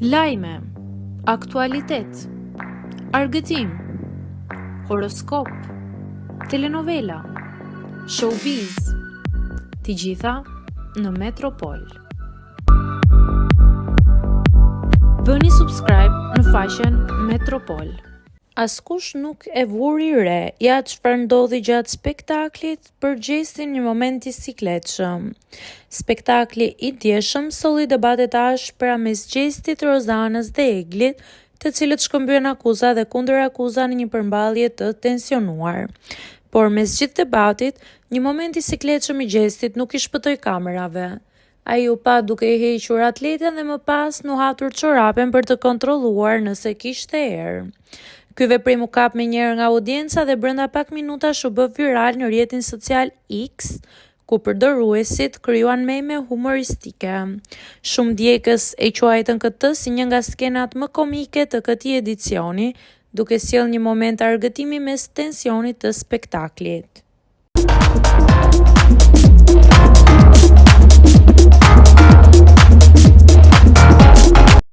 Lajme, aktualitet, argëtim, horoskop, telenovela, showbiz, të gjitha në Metropol. Bëni subscribe në faqen Metropol. Askush nuk e vuri re, ja çfarë ndodhi gjatë spektaklit për Gjestin një moment i sikletshëm. Spektakli i djeshëm solli debatet ashpra mes Gjestit, Rozanës dhe Eglit, të cilët shkëmbyen akuza dhe kundër akuza në një përmballje të tensionuar. Por mes gjithë debatit, një moment i sikletshëm i Gjestit nuk i shpëtoi kamerave. Ai u pa duke i hequr atleten dhe më pas nu hatur çorapen për të kontrolluar nëse kishte erë. Ky veprim u kap menjëherë nga audienca dhe brenda pak minutash u bë viral në rrjetin social X, ku përdoruesit krijuan meme humoristike. Shumë djegës e quajtën këtë si një nga skenat më komike të këtij edicioni, duke sjellë një moment argëtimi mes tensionit të spektaklit.